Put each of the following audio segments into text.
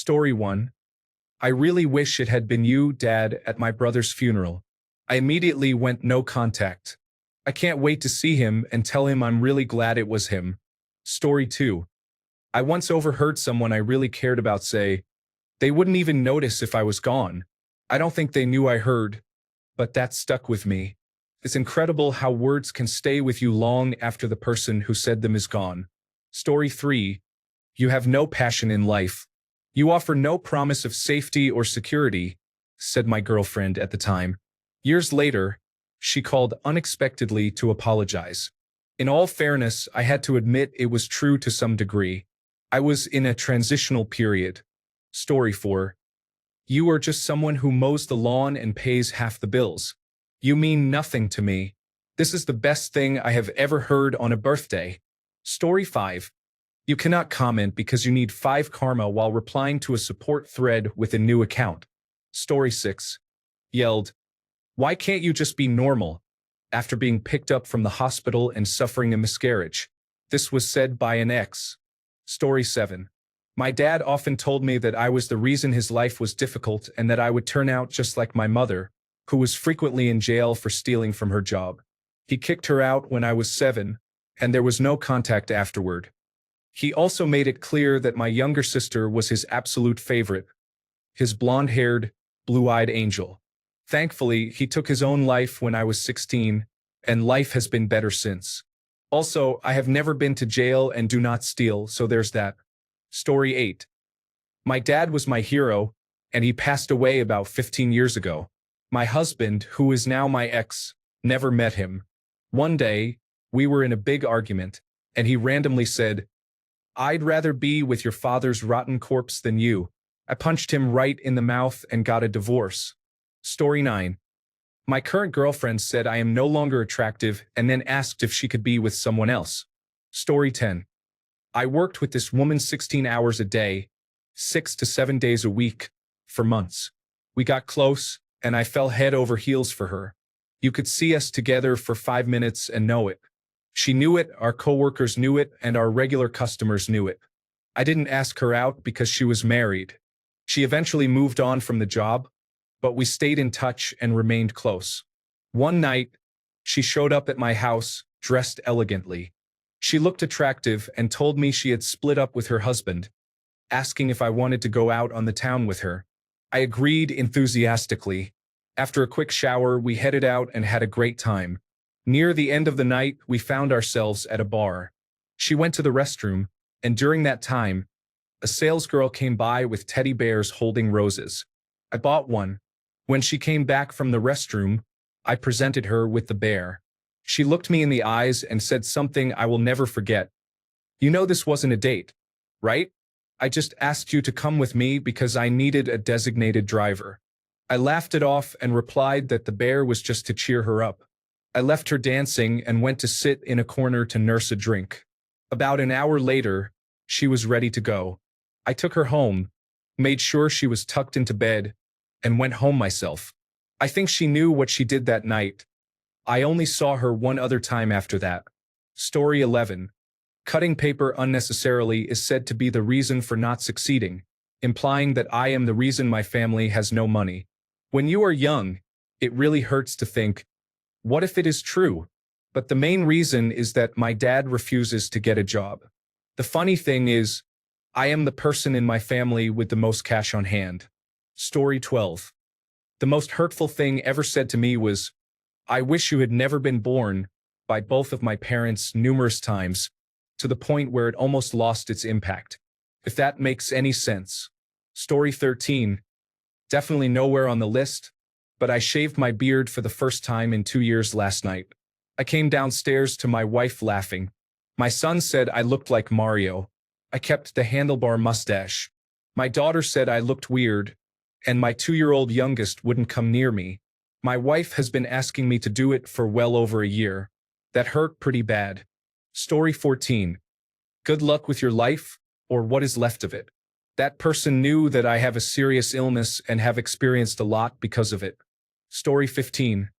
Story 1. I really wish it had been you, Dad, at my brother's funeral. I immediately went no contact. I can't wait to see him and tell him I'm really glad it was him. Story 2. I once overheard someone I really cared about say, they wouldn't even notice if I was gone. I don't think they knew I heard, but that stuck with me. It's incredible how words can stay with you long after the person who said them is gone. Story 3. You have no passion in life. You offer no promise of safety or security, said my girlfriend at the time. Years later, she called unexpectedly to apologize. In all fairness, I had to admit it was true to some degree. I was in a transitional period. Story 4. You are just someone who mows the lawn and pays half the bills. You mean nothing to me. This is the best thing I have ever heard on a birthday. Story 5. You cannot comment because you need 5 karma while replying to a support thread with a new account. Story 6. Yelled, why can't you just be normal? After being picked up from the hospital and suffering a miscarriage. This was said by an ex. Story 7. My dad often told me that I was the reason his life was difficult and that I would turn out just like my mother, who was frequently in jail for stealing from her job. He kicked her out when I was 7, and there was no contact afterward. He also made it clear that my younger sister was his absolute favorite, his blonde-haired, blue-eyed angel. Thankfully, he took his own life when I was 16, and life has been better since. Also, I have never been to jail and do not steal, so there's that. Story 8. My dad was my hero, and he passed away about 15 years ago. My husband, who is now my ex, never met him. One day, we were in a big argument, and he randomly said, I'd rather be with your father's rotten corpse than you. I punched him right in the mouth and got a divorce. Story 9. My current girlfriend said I am no longer attractive and then asked if she could be with someone else. Story 10. I worked with this woman 16 hours a day, 6 to 7 days a week, for months. We got close, and I fell head over heels for her. You could see us together for 5 minutes and know it. She knew it, our coworkers knew it, and our regular customers knew it. I didn't ask her out because she was married. She eventually moved on from the job, but we stayed in touch and remained close. One night, she showed up at my house, dressed elegantly. She looked attractive and told me she had split up with her husband, asking if I wanted to go out on the town with her. I agreed enthusiastically. After a quick shower, we headed out and had a great time. Near the end of the night, we found ourselves at a bar. She went to the restroom, and during that time, a salesgirl came by with teddy bears holding roses. I bought one. When she came back from the restroom, I presented her with the bear. She looked me in the eyes and said something I will never forget. You know this wasn't a date, right? I just asked you to come with me because I needed a designated driver. I laughed it off and replied that the bear was just to cheer her up. I left her dancing and went to sit in a corner to nurse a drink. About an hour later, she was ready to go. I took her home, made sure she was tucked into bed, and went home myself. I think she knew what she did that night. I only saw her one other time after that. Story 11. Cutting paper unnecessarily is said to be the reason for not succeeding, implying that I am the reason my family has no money. When you are young, it really hurts to think, what if it is true? But the main reason is that my dad refuses to get a job. The funny thing is, I am the person in my family with the most cash on hand. Story 12. The most hurtful thing ever said to me was, I wish you had never been born, by both of my parents numerous times, to the point where it almost lost its impact. If that makes any sense. Story 13. Definitely nowhere on the list, but I shaved my beard for the first time in 2 years last night. I came downstairs to my wife laughing. My son said I looked like Mario. I kept the handlebar mustache. My daughter said I looked weird, and my 2-year-old youngest wouldn't come near me. My wife has been asking me to do it for well over a year. That hurt pretty bad. Story 14. Good luck with your life, or what is left of it. That person knew that I have a serious illness and have experienced a lot because of it. Story 15.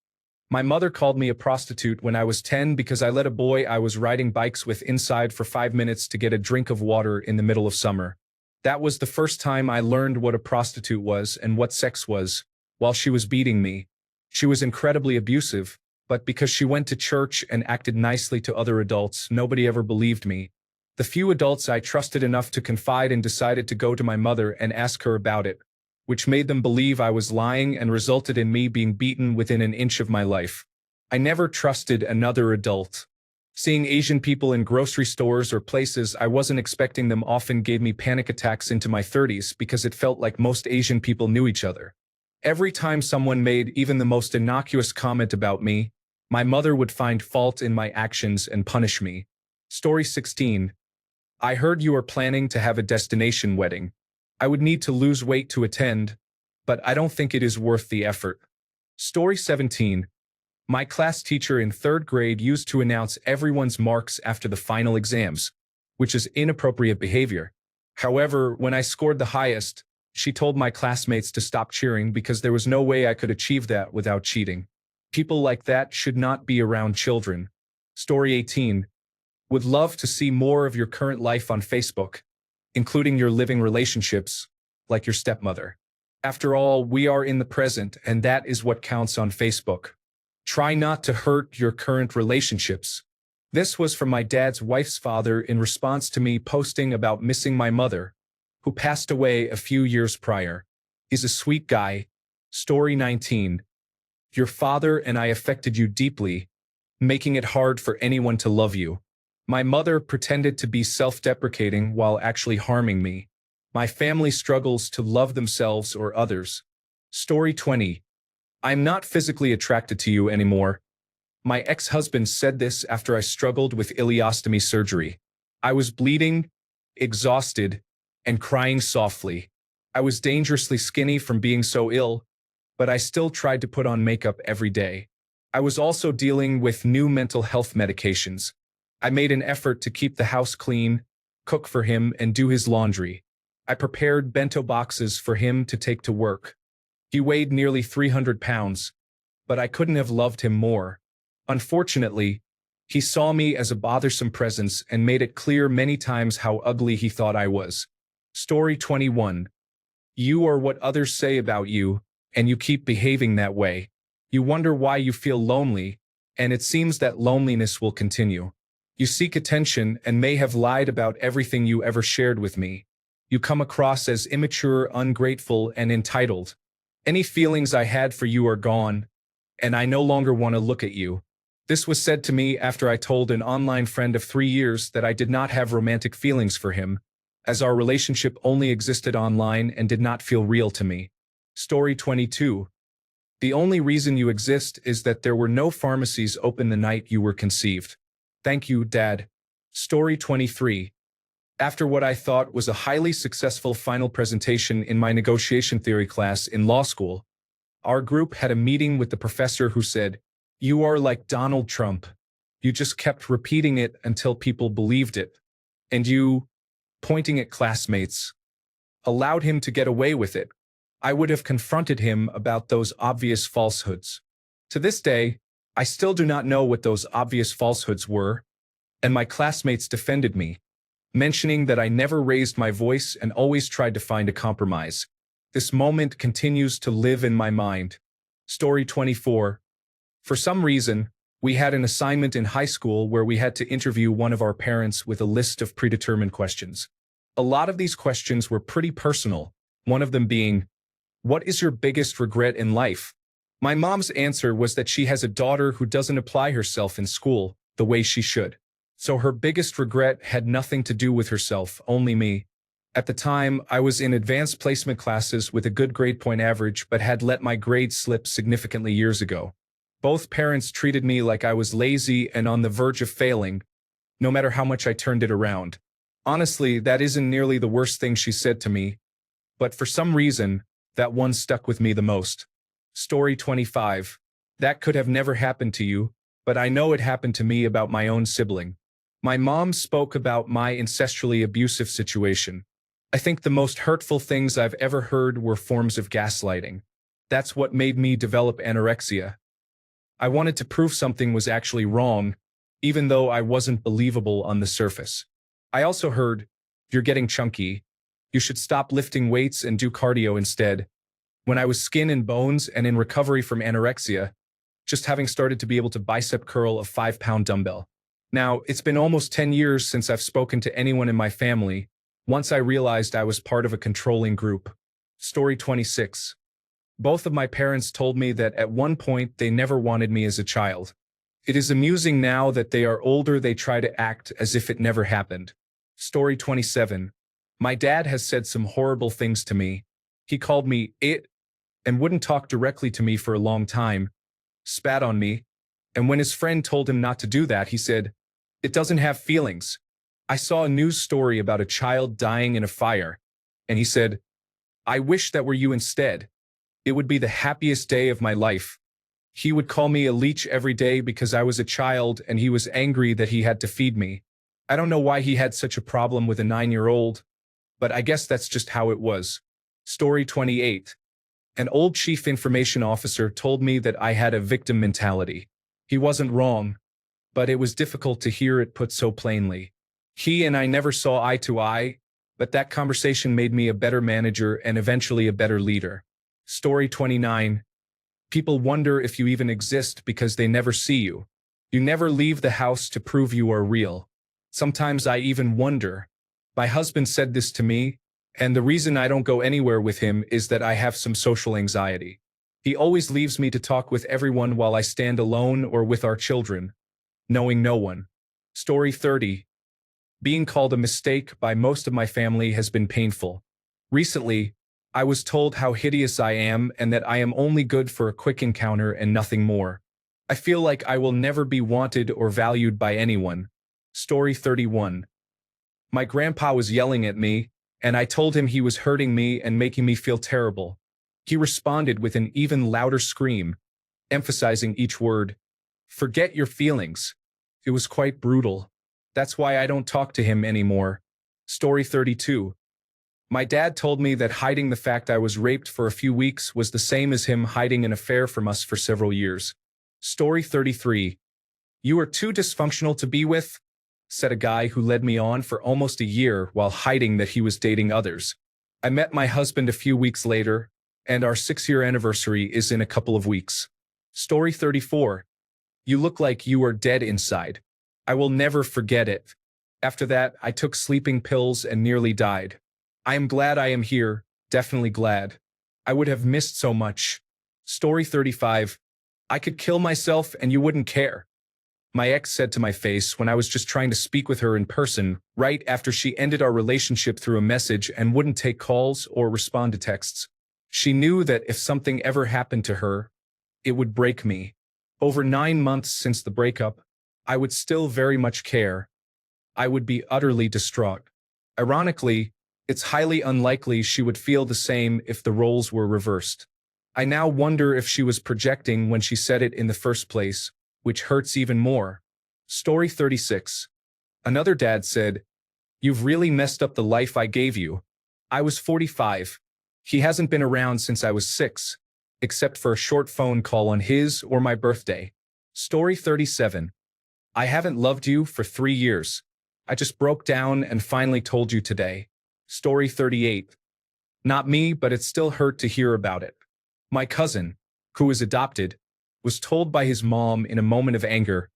My mother called me a prostitute when I was 10 because I let a boy I was riding bikes with inside for 5 minutes to get a drink of water in the middle of summer. That was the first time I learned what a prostitute was and what sex was, while she was beating me. She was incredibly abusive, but because she went to church and acted nicely to other adults, nobody ever believed me. The few adults I trusted enough to confide in decided to go to my mother and ask her about it, which made them believe I was lying and resulted in me being beaten within an inch of my life. I never trusted another adult. Seeing Asian people in grocery stores or places I wasn't expecting them often gave me panic attacks into my 30s because it felt like most Asian people knew each other. Every time someone made even the most innocuous comment about me, my mother would find fault in my actions and punish me. Story 16. I heard you are planning to have a destination wedding. I would need to lose weight to attend, but I don't think it is worth the effort. Story 17. My class teacher in 3rd grade used to announce everyone's marks after the final exams, which is inappropriate behavior. However, when I scored the highest, she told my classmates to stop cheering because there was no way I could achieve that without cheating. People like that should not be around children. Story 18. Would love to see more of your current life on Facebook, including your living relationships, like your stepmother. After all, we are in the present, and that is what counts on Facebook. Try not to hurt your current relationships. This was from my dad's wife's father in response to me posting about missing my mother, who passed away a few years prior. He's a sweet guy. Story 19. Your father and I affected you deeply, making it hard for anyone to love you. My mother pretended to be self-deprecating while actually harming me. My family struggles to love themselves or others. Story 20. I'm not physically attracted to you anymore. My ex-husband said this after I struggled with ileostomy surgery. I was bleeding, exhausted, and crying softly. I was dangerously skinny from being so ill, but I still tried to put on makeup every day. I was also dealing with new mental health medications. I made an effort to keep the house clean, cook for him, and do his laundry. I prepared bento boxes for him to take to work. He weighed nearly 300 pounds, but I couldn't have loved him more. Unfortunately, he saw me as a bothersome presence and made it clear many times how ugly he thought I was. Story 21. You are what others say about you, and you keep behaving that way. You wonder why you feel lonely, and it seems that loneliness will continue. You seek attention and may have lied about everything you ever shared with me. You come across as immature, ungrateful, and entitled. Any feelings I had for you are gone, and I no longer want to look at you. This was said to me after I told an online friend of 3 years that I did not have romantic feelings for him, as our relationship only existed online and did not feel real to me. Story 22. The only reason you exist is that there were no pharmacies open the night you were conceived. Thank you, Dad. Story 23. After what I thought was a highly successful final presentation in my negotiation theory class in law school, our group had a meeting with the professor who said, "You are like Donald Trump. You just kept repeating it until people believed it. And you," pointing at classmates, "allowed him to get away with it. I would have confronted him about those obvious falsehoods." To this day, I still do not know what those obvious falsehoods were, and my classmates defended me, mentioning that I never raised my voice and always tried to find a compromise. This moment continues to live in my mind. Story 24. For some reason, we had an assignment in high school where we had to interview one of our parents with a list of predetermined questions. A lot of these questions were pretty personal, one of them being, "What is your biggest regret in life?" My mom's answer was that she has a daughter who doesn't apply herself in school the way she should. So her biggest regret had nothing to do with herself, only me. At the time, I was in advanced placement classes with a good grade point average but had let my grades slip significantly years ago. Both parents treated me like I was lazy and on the verge of failing, no matter how much I turned it around. Honestly, that isn't nearly the worst thing she said to me, but for some reason, that one stuck with me the most. Story 25. That could have never happened to you, but I know it happened to me about my own sibling. My mom spoke about my ancestrally abusive situation. I think the most hurtful things I've ever heard were forms of gaslighting. That's what made me develop anorexia. I wanted to prove something was actually wrong, even though I wasn't believable on the surface. I also heard, "You're getting chunky," You should stop lifting weights and do cardio instead. When I was skin and bones and in recovery from anorexia, just having started to be able to bicep curl a 5-pound dumbbell. Now, it's been almost 10 years since I've spoken to anyone in my family, once I realized I was part of a controlling group. Story 26. Both of my parents told me that at one point they never wanted me as a child. It is amusing now that they are older they try to act as if it never happened. Story 27. My dad has said some horrible things to me. He called me it and wouldn't talk directly to me for a long time, spat on me, and when his friend told him not to do that, he said, "It doesn't have feelings." I saw a news story about a child dying in a fire, and he said, "I wish that were you instead. It would be the happiest day of my life." He would call me a leech every day because I was a child and he was angry that he had to feed me. I don't know why he had such a problem with a 9-year-old, but I guess that's just how it was. Story 28. An old chief information officer told me that I had a victim mentality. He wasn't wrong, but it was difficult to hear it put so plainly. He and I never saw eye to eye, but that conversation made me a better manager and eventually a better leader. Story 29. People wonder if you even exist because they never see you. You never leave the house to prove you are real. Sometimes I even wonder. My husband said this to me, and the reason I don't go anywhere with him is that I have some social anxiety. He always leaves me to talk with everyone while I stand alone or with our children, knowing no one. Story 30. Being called a mistake by most of my family has been painful. Recently, I was told how hideous I am and that I am only good for a quick encounter and nothing more. I feel like I will never be wanted or valued by anyone. Story 31. My grandpa was yelling at me, and I told him he was hurting me and making me feel terrible. He responded with an even louder scream, emphasizing each word. "Forget your feelings." It was quite brutal. That's why I don't talk to him anymore. Story 32. My dad told me that hiding the fact I was raped for a few weeks was the same as him hiding an affair from us for several years. Story 33. "You are too dysfunctional to be with," said a guy who led me on for almost a year while hiding that he was dating others. I met my husband a few weeks later, and our 6-year anniversary is in a couple of weeks. Story 34. "You look like you are dead inside. I will never forget it. After that, I took sleeping pills and nearly died. I am glad I am here, definitely glad. I would have missed so much." Story 35. "I could kill myself and you wouldn't care," my ex said to my face when I was just trying to speak with her in person, right after she ended our relationship through a message and wouldn't take calls or respond to texts. She knew that if something ever happened to her, it would break me. Over 9 months since the breakup, I would still very much care. I would be utterly distraught. Ironically, it's highly unlikely she would feel the same if the roles were reversed. I now wonder if she was projecting when she said it in the first place, which hurts even more. Story 36. Another dad said, "You've really messed up the life I gave you." I was 45. He hasn't been around since I was 6, except for a short phone call on his or my birthday. Story 37. "I haven't loved you for 3 years. I just broke down and finally told you today." Story 38. Not me, but it still hurt to hear about it. My cousin, who is adopted, was told by his mom in a moment of anger,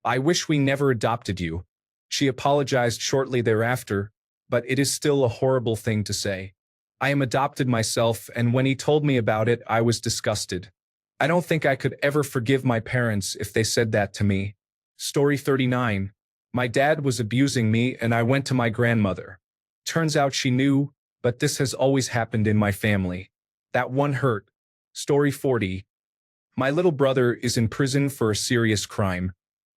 "I wish we never adopted you." She apologized shortly thereafter, but it is still a horrible thing to say. I am adopted myself, and when he told me about it, I was disgusted. I don't think I could ever forgive my parents if they said that to me. Story 39. My dad was abusing me and I went to my grandmother. Turns out she knew, but this has always happened in my family. That one hurt. Story 40. My little brother is in prison for a serious crime.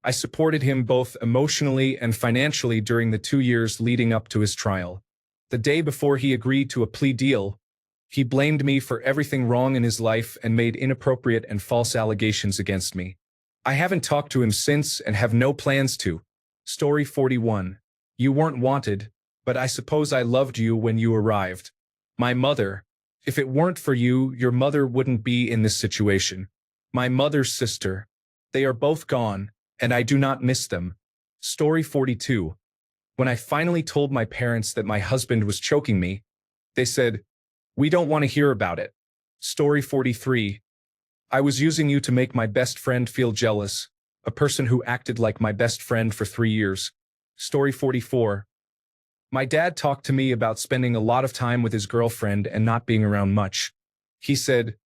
I supported him both emotionally and financially during the 2 years leading up to his trial. The day before he agreed to a plea deal, he blamed me for everything wrong in his life and made inappropriate and false allegations against me. I haven't talked to him since and have no plans to. Story 41. You weren't wanted, but I suppose I loved you when you arrived. My mother. If it weren't for you, your mother wouldn't be in this situation. My mother's sister. They are both gone, and I do not miss them. Story 42. When I finally told my parents that my husband was choking me, They said, "We don't want to hear about it." Story 43. I was using you to make my best friend feel jealous, a person who acted like my best friend for 3 years. Story 44. My dad talked to me about spending a lot of time with his girlfriend and not being around much. He said,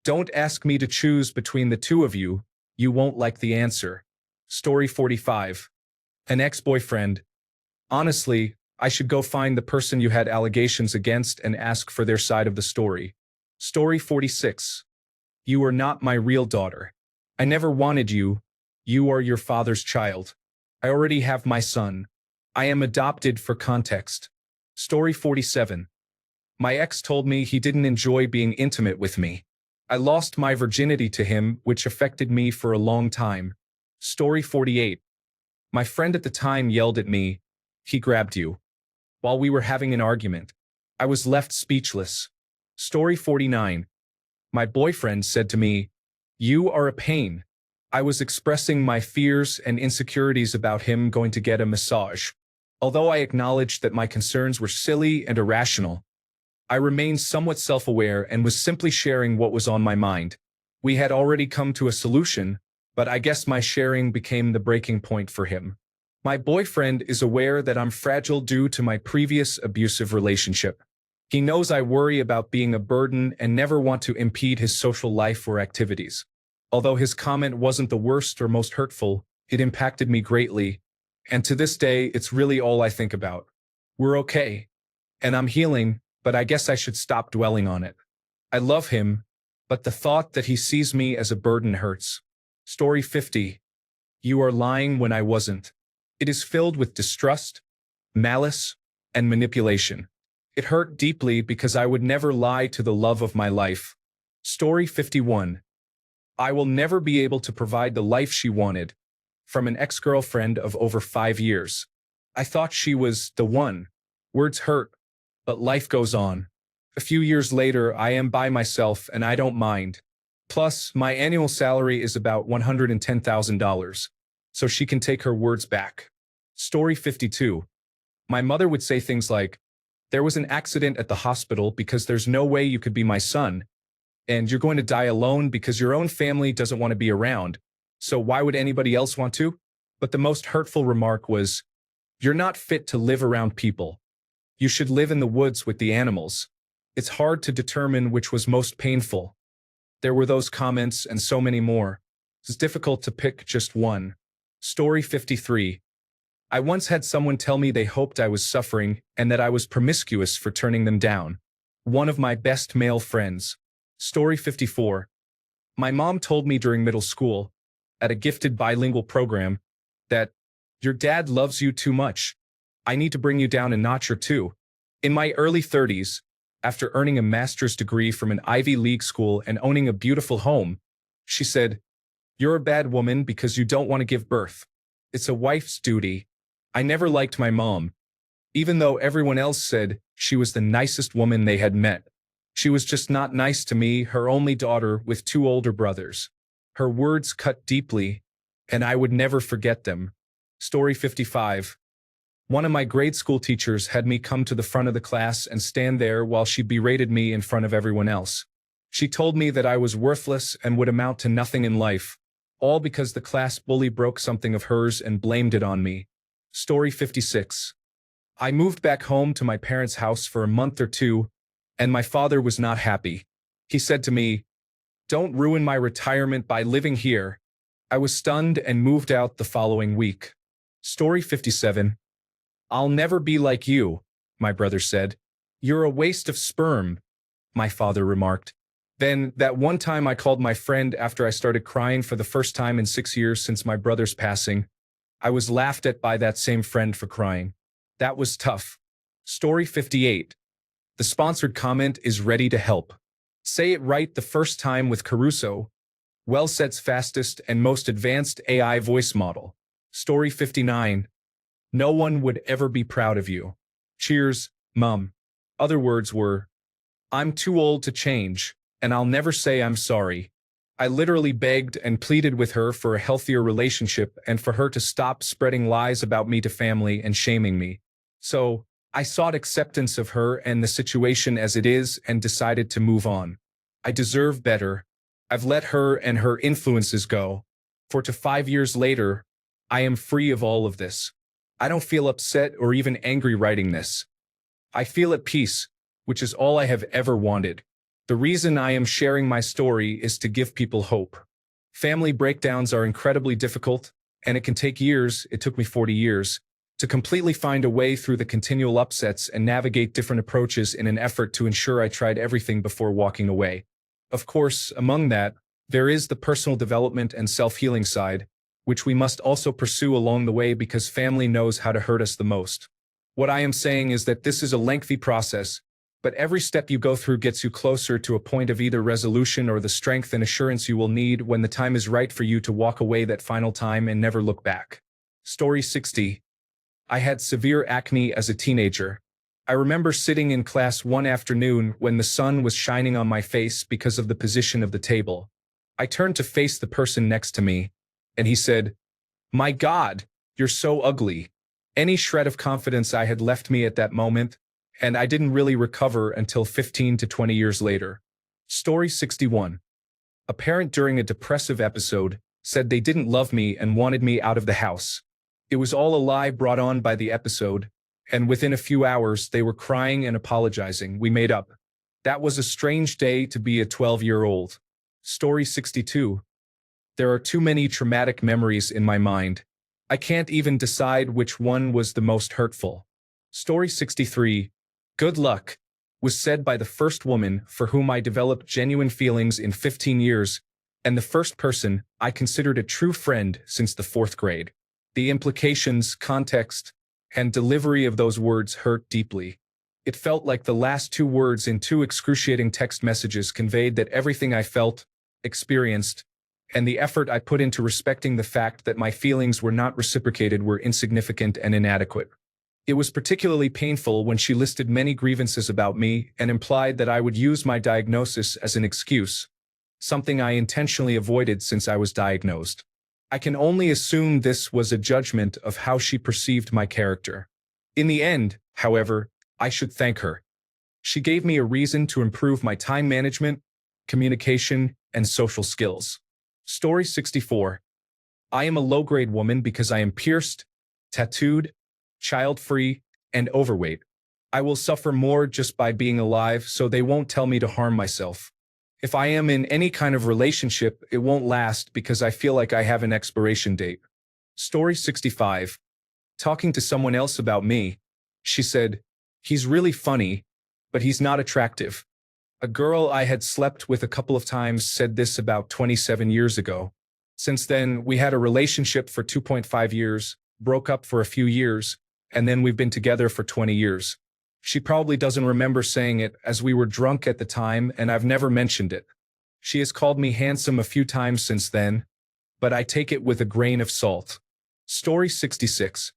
"Don't ask me to choose between the two of you, you won't like the answer." Story 45. An ex-boyfriend. Honestly, I should go find the person you had allegations against and ask for their side of the story. Story 46. You are not my real daughter. I never wanted you. You are your father's child. I already have my son. I am adopted for context. Story 47. My ex told me he didn't enjoy being intimate with me. I lost my virginity to him, which affected me for a long time. Story 48. My friend at the time yelled at me, "He grabbed you," while we were having an argument. I was left speechless. Story 49. My boyfriend said to me, "You are a pain." I was expressing my fears and insecurities about him going to get a massage. Although I acknowledged that my concerns were silly and irrational, I remained somewhat self-aware and was simply sharing what was on my mind. We had already come to a solution, but I guess my sharing became the breaking point for him. My boyfriend is aware that I'm fragile due to my previous abusive relationship. He knows I worry about being a burden and never want to impede his social life or activities. Although his comment wasn't the worst or most hurtful, it impacted me greatly, and to this day, it's really all I think about. We're okay, and I'm healing, but I guess I should stop dwelling on it. I love him, but the thought that he sees me as a burden hurts. Story 50. You are lying when I wasn't. It is filled with distrust, malice, and manipulation. It hurt deeply because I would never lie to the love of my life. Story 51. I will never be able to provide the life she wanted. From an ex-girlfriend of over 5 years. I thought she was the one. Words hurt, but life goes on. A few years later, I am by myself and I don't mind. Plus, my annual salary is about $110,000, so she can take her words back. Story 52. My mother would say things like, "There was an accident at the hospital because there's no way you could be my son, and you're going to die alone because your own family doesn't want to be around. So why would anybody else want to?" But the most hurtful remark was, "You're not fit to live around people. You should live in the woods with the animals." It's hard to determine which was most painful. There were those comments and so many more. It's difficult to pick just one. Story 53. I once had someone tell me they hoped I was suffering and that I was promiscuous for turning them down. One of my best male friends. Story 54. My mom told me during middle school, at a gifted bilingual program, that your dad loves you too much. I need to bring you down a notch or two. In my early 30s, after earning a master's degree from an Ivy League school and owning a beautiful home, she said, "You're a bad woman because you don't want to give birth. It's a wife's duty." I never liked my mom, even though everyone else said she was the nicest woman they had met. She was just not nice to me, her only daughter with 2 older brothers. Her words cut deeply, and I would never forget them. Story 55. One of my grade school teachers had me come to the front of the class and stand there while she berated me in front of everyone else. She told me that I was worthless and would amount to nothing in life, all because the class bully broke something of hers and blamed it on me. Story 56. I moved back home to my parents' house for a month or two, and my father was not happy. He said to me, "Don't ruin my retirement by living here." I was stunned and moved out the following week. Story 57. I'll never be like you, my brother said. You're a waste of sperm, my father remarked. Then, that one time I called my friend after I started crying for the first time in 6 years since my brother's passing, I was laughed at by that same friend for crying. That was tough. Story 58. The sponsored comment is ready to help. Say it right the first time with Caruso, WellSet's fastest and most advanced AI voice model. Story 59. No one would ever be proud of you. Cheers, Mum. Other words were, I'm too old to change, and I'll never say I'm sorry. I literally begged and pleaded with her for a healthier relationship and for her to stop spreading lies about me to family and shaming me. So, I sought acceptance of her and the situation as it is and decided to move on. I deserve better. I've let her and her influences go. 4 to 5 years later, I am free of all of this. I don't feel upset or even angry writing this. I feel at peace, which is all I have ever wanted. The reason I am sharing my story is to give people hope. Family breakdowns are incredibly difficult, and it can take years, it took me 40 years, to completely find a way through the continual upsets and navigate different approaches in an effort to ensure I tried everything before walking away. Of course, among that, there is the personal development and self-healing side, which we must also pursue along the way because family knows how to hurt us the most. What I am saying is that this is a lengthy process, but every step you go through gets you closer to a point of either resolution or the strength and assurance you will need when the time is right for you to walk away that final time and never look back. Story 60. I had severe acne as a teenager. I remember sitting in class one afternoon when the sun was shining on my face because of the position of the table. I turned to face the person next to me, and he said, "My God, you're so ugly." Any shred of confidence I had left me at that moment, and I didn't really recover until 15 to 20 years later. Story 61. A parent during a depressive episode said they didn't love me and wanted me out of the house. It was all a lie brought on by the episode, and within a few hours they were crying and apologizing. We made up. That was a strange day to be a 12-year-old. Story 62. There are too many traumatic memories in my mind. I can't even decide which one was the most hurtful. Story 63. Good luck was said by the first woman for whom I developed genuine feelings in 15 years, and the first person I considered a true friend since the 4th grade. The implications, context, and delivery of those words hurt deeply. It felt like the last 2 words in 2 excruciating text messages conveyed that everything I felt, experienced, and the effort I put into respecting the fact that my feelings were not reciprocated were insignificant and inadequate. It was particularly painful when she listed many grievances about me and implied that I would use my diagnosis as an excuse, something I intentionally avoided since I was diagnosed. I can only assume this was a judgment of how she perceived my character. In the end, however, I should thank her. She gave me a reason to improve my time management, communication, and social skills. Story 64. I am a low-grade woman because I am pierced, tattooed, child-free, and overweight. I will suffer more just by being alive, so they won't tell me to harm myself. If I am in any kind of relationship, it won't last because I feel like I have an expiration date. Story 65. Talking to someone else about me, she said, "He's really funny, but he's not attractive." A girl I had slept with a couple of times said this about 27 years ago. Since then, we had a relationship for 2.5 years, broke up for a few years, and then we've been together for 20 years. She probably doesn't remember saying it as we were drunk at the time and I've never mentioned it. She has called me handsome a few times since then, but I take it with a grain of salt. Story 66.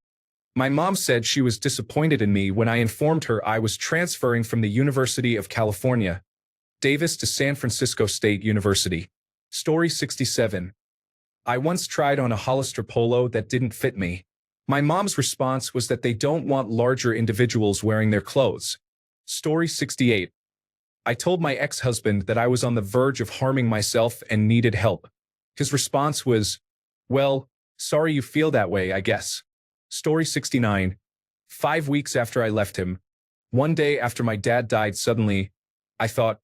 My mom said she was disappointed in me when I informed her I was transferring from the University of California, Davis to San Francisco State University. Story 67. I once tried on a Hollister polo that didn't fit me. My mom's response was that they don't want larger individuals wearing their clothes. Story 68. I told my ex-husband that I was on the verge of harming myself and needed help. His response was, "Well, sorry you feel that way, I guess." Story 69. 5 weeks after I left him, one day after my dad died suddenly, I thought,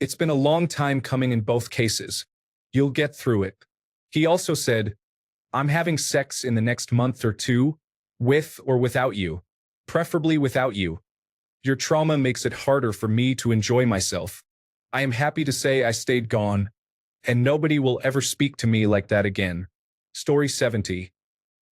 "It's been a long time coming in both cases. You'll get through it." He also said, "I'm having sex in the next month or 2, with or without you. Preferably without you. Your trauma makes it harder for me to enjoy myself. I am happy to say I stayed gone, and nobody will ever speak to me like that again." Story 70.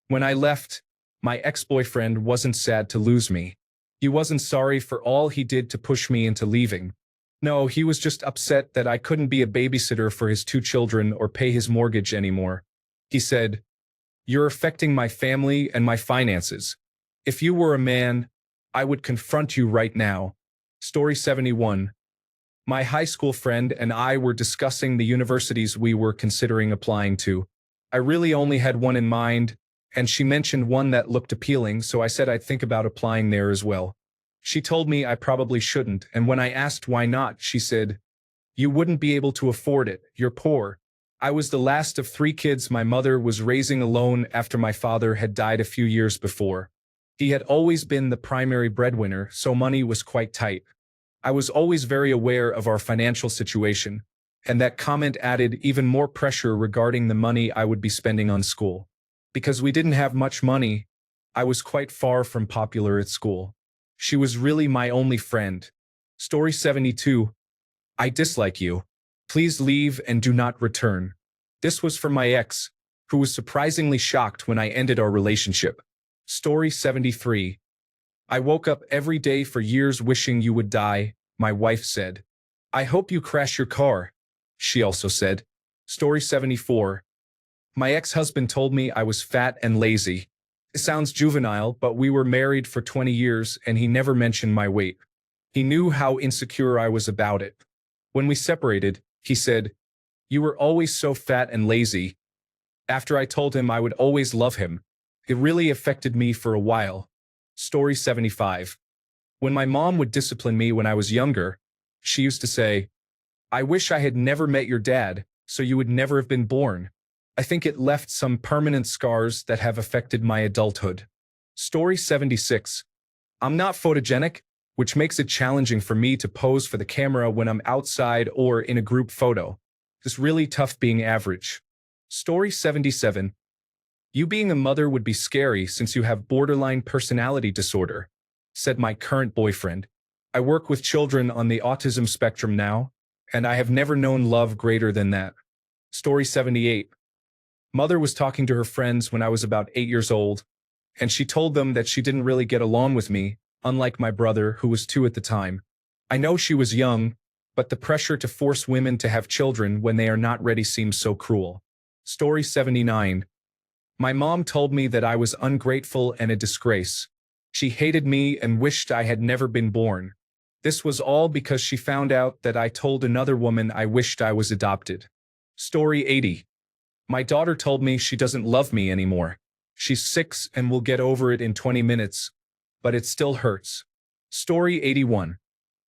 When I left, my ex-boyfriend wasn't sad to lose me. He wasn't sorry for all he did to push me into leaving. No, he was just upset that I couldn't be a babysitter for his 2 children or pay his mortgage anymore. He said, "You're affecting my family and my finances. If you were a man, I would confront you right now." Story 71. My high school friend and I were discussing the universities we were considering applying to. I really only had one in mind, and she mentioned one that looked appealing, so I said I'd think about applying there as well. She told me I probably shouldn't, and when I asked why not, she said, "You wouldn't be able to afford it. You're poor." I was the last of three kids my mother was raising alone after my father had died a few years before. He had always been the primary breadwinner, so money was quite tight. I was always very aware of our financial situation, and that comment added even more pressure regarding the money I would be spending on school. Because we didn't have much money, I was quite far from popular at school. She was really my only friend. Story 72. I dislike you. Please leave and do not return. This was from my ex, who was surprisingly shocked when I ended our relationship. Story 73. I woke up every day for years wishing you would die, my wife said. I hope you crash your car, she also said. Story 74. My ex-husband told me I was fat and lazy. It sounds juvenile, but we were married for 20 years and he never mentioned my weight. He knew how insecure I was about it. When we separated, he said, "You were always so fat and lazy." After I told him I would always love him, it really affected me for a while. Story 75. When my mom would discipline me when I was younger, she used to say, "I wish I had never met your dad, so you would never have been born." I think it left some permanent scars that have affected my adulthood. Story 76. I'm not photogenic, which makes it challenging for me to pose for the camera when I'm outside or in a group photo. It's really tough being average. Story 77. You being a mother would be scary since you have borderline personality disorder, said my current boyfriend. I work with children on the autism spectrum now, and I have never known love greater than that. Story 78. Mother was talking to her friends when I was about 8 years old, and she told them that she didn't really get along with me, unlike my brother, who was 2 at the time. I know she was young, but the pressure to force women to have children when they are not ready seems so cruel. Story 79. My mom told me that I was ungrateful and a disgrace. She hated me and wished I had never been born. This was all because she found out that I told another woman I wished I was adopted. Story 80. My daughter told me she doesn't love me anymore. She's 6 and will get over it in 20 minutes, but it still hurts. Story 81.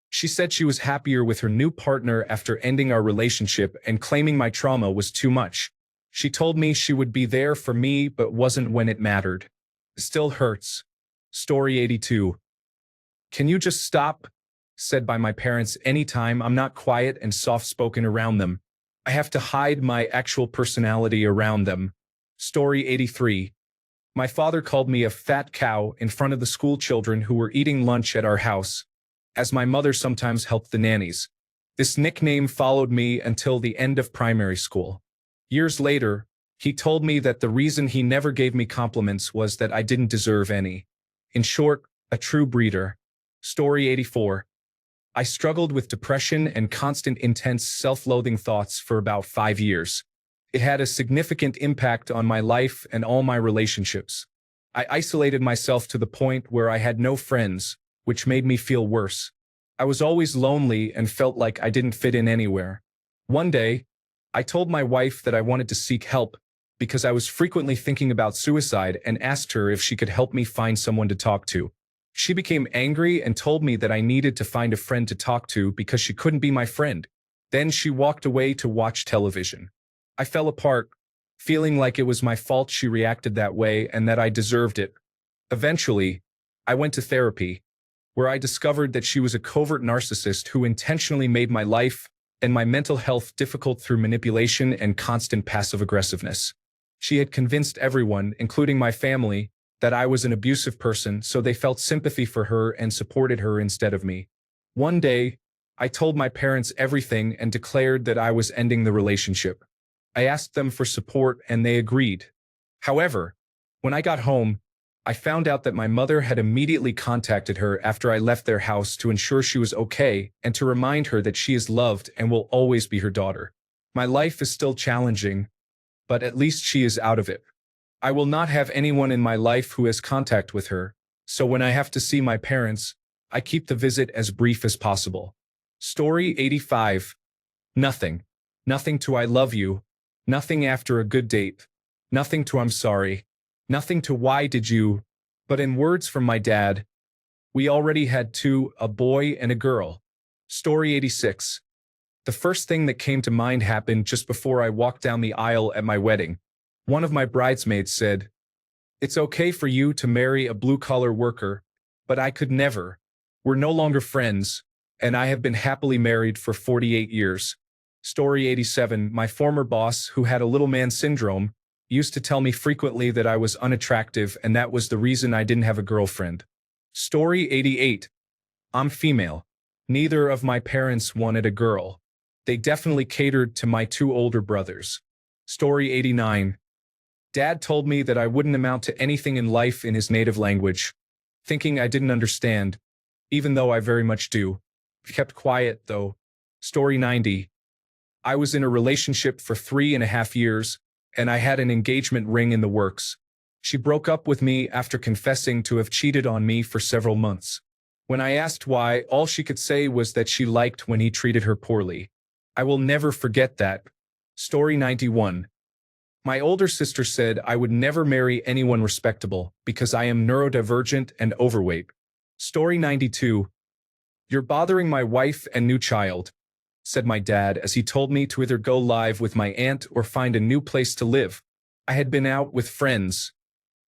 She said she was happier with her new partner after ending our relationship and claiming my trauma was too much. She told me she would be there for me but wasn't when it mattered. It still hurts. Story 82. Can you just stop? Said by my parents anytime I'm not quiet and soft-spoken around them. I have to hide my actual personality around them. Story 83. My father called me a fat cow in front of the school children who were eating lunch at our house, as my mother sometimes helped the nannies. This nickname followed me until the end of primary school. Years later, he told me that the reason he never gave me compliments was that I didn't deserve any. In short, a true breeder. Story 84. I struggled with depression and constant intense self-loathing thoughts for about 5 years. It had a significant impact on my life and all my relationships. I isolated myself to the point where I had no friends, which made me feel worse. I was always lonely and felt like I didn't fit in anywhere. One day, I told my wife that I wanted to seek help because I was frequently thinking about suicide and asked her if she could help me find someone to talk to. She became angry and told me that I needed to find a friend to talk to because she couldn't be my friend. Then she walked away to watch television. I fell apart, feeling like it was my fault she reacted that way and that I deserved it. Eventually, I went to therapy, where I discovered that she was a covert narcissist who intentionally made my life and my mental health difficult through manipulation and constant passive aggressiveness. She had convinced everyone, including my family, that I was an abusive person, so they felt sympathy for her and supported her instead of me. One day, I told my parents everything and declared that I was ending the relationship. I asked them for support and they agreed. However, when I got home, I found out that my mother had immediately contacted her after I left their house to ensure she was okay and to remind her that she is loved and will always be her daughter. My life is still challenging, but at least she is out of it. I will not have anyone in my life who has contact with her, so when I have to see my parents, I keep the visit as brief as possible. Story 85. Nothing. Nothing to I love you. Nothing after a good date. Nothing to I'm sorry. Nothing to why did you. But in words from my dad, We already had two, a boy and a girl. Story 86. The first thing that came to mind happened just before I walked down the aisle at my wedding. One of my bridesmaids said, "It's okay for you to marry a blue-collar worker, but I could never. We're no longer friends, and I have been happily married for 48 years. Story 87. My former boss, who had a little man syndrome, used to tell me frequently that I was unattractive and that was the reason I didn't have a girlfriend. Story 88. I'm female. Neither of my parents wanted a girl. They definitely catered to my two older brothers. Story 89. Dad told me that I wouldn't amount to anything in life in his native language, thinking I didn't understand, even though I very much do. Kept quiet, though. Story 90. I was in a relationship for 3.5 years, and I had an engagement ring in the works. She broke up with me after confessing to have cheated on me for several months. When I asked why, all she could say was that she liked when he treated her poorly. I will never forget that. Story 91. My older sister said I would never marry anyone respectable because I am neurodivergent and overweight. Story 92. You're bothering my wife and new child, said my dad as he told me to either go live with my aunt or find a new place to live. I had been out with friends.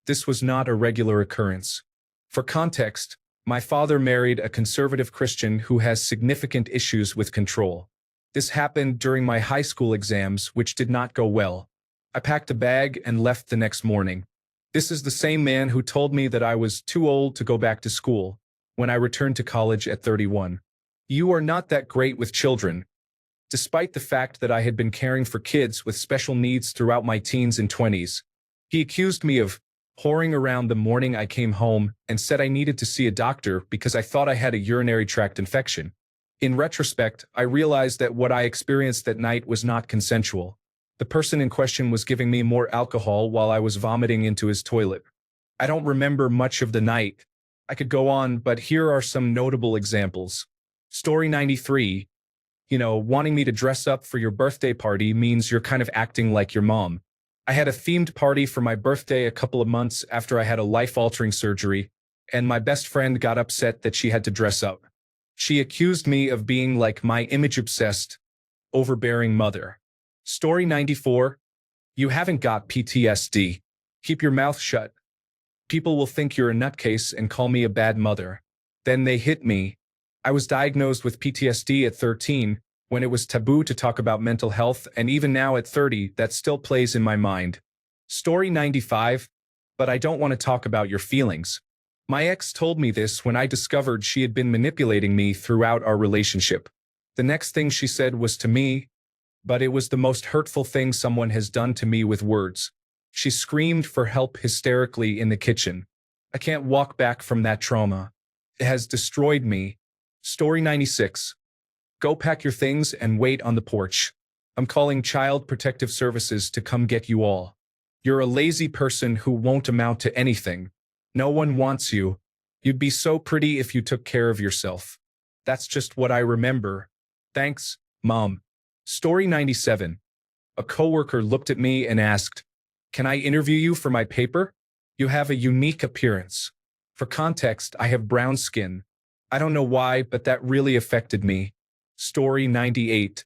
This was not a regular occurrence. For context, my father married a conservative Christian who has significant issues with control. This happened during my high school exams, which did not go well. I packed a bag and left the next morning. This is the same man who told me that I was too old to go back to school when I returned to college at 31. You are not that great with children. Despite the fact that I had been caring for kids with special needs throughout my teens and 20s, he accused me of whoring around the morning I came home and said I needed to see a doctor because I thought I had a urinary tract infection. In retrospect, I realized that what I experienced that night was not consensual. The person in question was giving me more alcohol while I was vomiting into his toilet. I don't remember much of the night. I could go on, but here are some notable examples. Story 93. Wanting me to dress up for your birthday party means you're kind of acting like your mom. I had a themed party for my birthday a couple of months after I had a life-altering surgery, and my best friend got upset that she had to dress up. She accused me of being like my image-obsessed, overbearing mother. Story 94. You haven't got PTSD. Keep your mouth shut. People will think you're a nutcase and call me a bad mother. Then they hit me. I was diagnosed with PTSD at 13, when it was taboo to talk about mental health, and even now at 30, that still plays in my mind. Story 95. But I don't want to talk about your feelings. My ex told me this when I discovered she had been manipulating me throughout our relationship. The next thing she said was to me, but it was the most hurtful thing someone has done to me with words. She screamed for help hysterically in the kitchen. I can't walk back from that trauma. It has destroyed me. Story 96. Go pack your things and wait on the porch. I'm calling Child Protective Services to come get you all. You're a lazy person who won't amount to anything. No one wants you. You'd be so pretty if you took care of yourself. That's just what I remember. Thanks, Mom. Story 97. A coworker looked at me and asked, "Can I interview you for my paper? You have a unique appearance." For context, I have brown skin. I don't know why, but that really affected me. Story 98.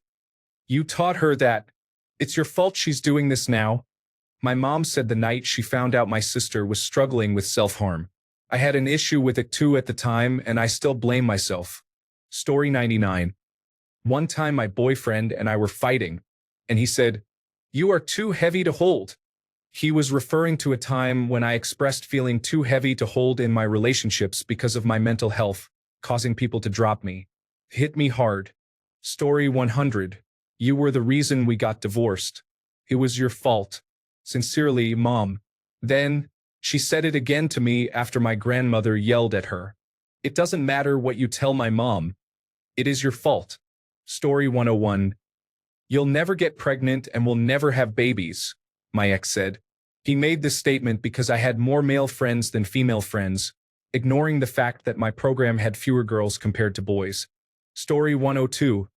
You taught her that. It's your fault she's doing this now. My mom said the night she found out my sister was struggling with self-harm. I had an issue with it too at the time, and I still blame myself. Story 99. One time my boyfriend and I were fighting, and he said, "You are too heavy to hold." He was referring to a time when I expressed feeling too heavy to hold in my relationships because of my mental health, causing people to drop me. Hit me hard. Story 100. You were the reason we got divorced. It was your fault. Sincerely, Mom. Then, she said it again to me after my grandmother yelled at her. It doesn't matter what you tell my mom. It is your fault. Story 101. You'll never get pregnant and will never have babies, my ex said. He made this statement because I had more male friends than female friends, ignoring the fact that my program had fewer girls compared to boys. Story 102.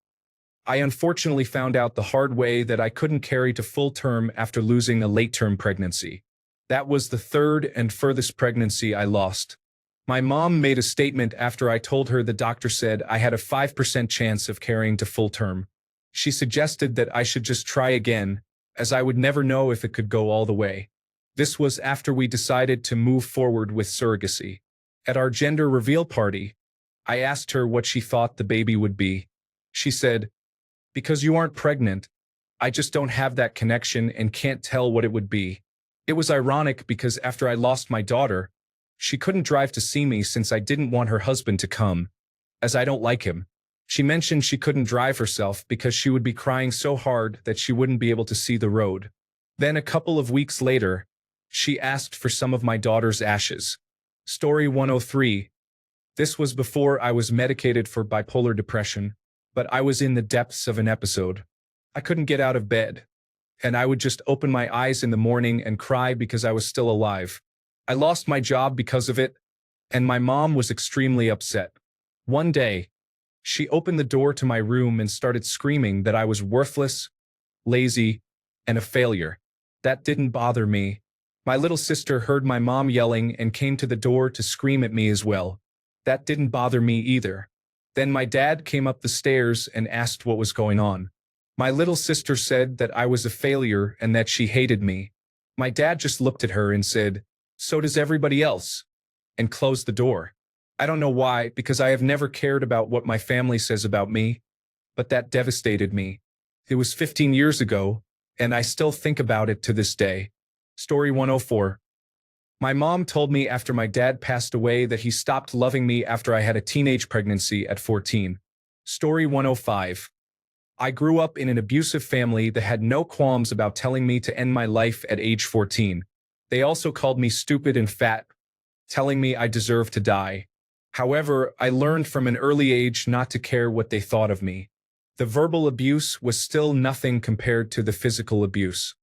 I unfortunately found out the hard way that I couldn't carry to full term after losing a late-term pregnancy. That was the third and furthest pregnancy I lost. My mom made a statement after I told her the doctor said I had a 5% chance of carrying to full term. She suggested that I should just try again, as I would never know if it could go all the way. This was after we decided to move forward with surrogacy. At our gender reveal party, I asked her what she thought the baby would be. She said, "Because you aren't pregnant, I just don't have that connection and can't tell what it would be." It was ironic because after I lost my daughter, she couldn't drive to see me since I didn't want her husband to come, as I don't like him. She mentioned she couldn't drive herself because she would be crying so hard that she wouldn't be able to see the road. Then a couple of weeks later, she asked for some of my daughter's ashes. Story 103. This was before I was medicated for bipolar depression, but I was in the depths of an episode. I couldn't get out of bed, and I would just open my eyes in the morning and cry because I was still alive. I lost my job because of it, and my mom was extremely upset. One day, she opened the door to my room and started screaming that I was worthless, lazy, and a failure. That didn't bother me. My little sister heard my mom yelling and came to the door to scream at me as well. That didn't bother me either. Then my dad came up the stairs and asked what was going on. My little sister said that I was a failure and that she hated me. My dad just looked at her and said, "So does everybody else," and closed the door. I don't know why, because I have never cared about what my family says about me, but that devastated me. It was 15 years ago, and I still think about it to this day. Story 104. My mom told me after my dad passed away that he stopped loving me after I had a teenage pregnancy at 14. Story 105. I grew up in an abusive family that had no qualms about telling me to end my life at age 14. They also called me stupid and fat, telling me I deserved to die. However, I learned from an early age not to care what they thought of me. The verbal abuse was still nothing compared to the physical abuse.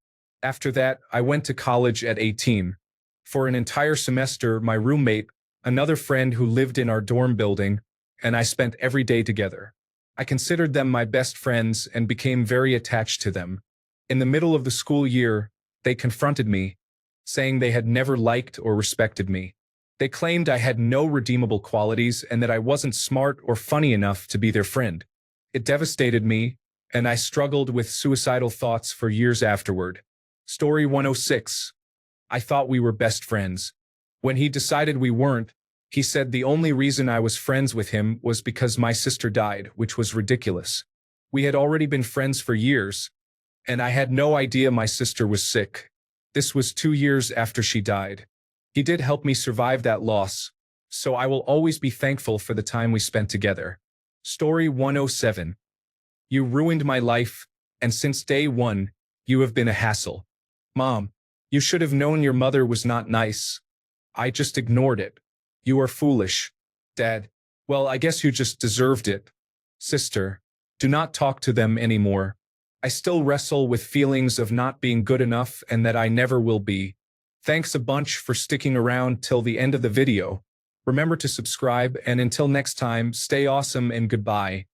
After that, I went to college at 18. For an entire semester, my roommate, another friend who lived in our dorm building, and I spent every day together. I considered them my best friends and became very attached to them. In the middle of the school year, they confronted me, saying they had never liked or respected me. They claimed I had no redeemable qualities and that I wasn't smart or funny enough to be their friend. It devastated me, and I struggled with suicidal thoughts for years afterward. Story 106. I thought we were best friends. When he decided we weren't, he said the only reason I was friends with him was because my sister died, which was ridiculous. We had already been friends for years, and I had no idea my sister was sick. This was 2 years after she died. He did help me survive that loss, so I will always be thankful for the time we spent together. Story 107. You ruined my life, and since day one, you have been a hassle. Mom, you should have known your mother was not nice. I just ignored it. You are foolish. Dad, well, I guess you just deserved it. Sister, do not talk to them anymore. I still wrestle with feelings of not being good enough and that I never will be. Thanks a bunch for sticking around till the end of the video. Remember to subscribe, and until next time, stay awesome and goodbye.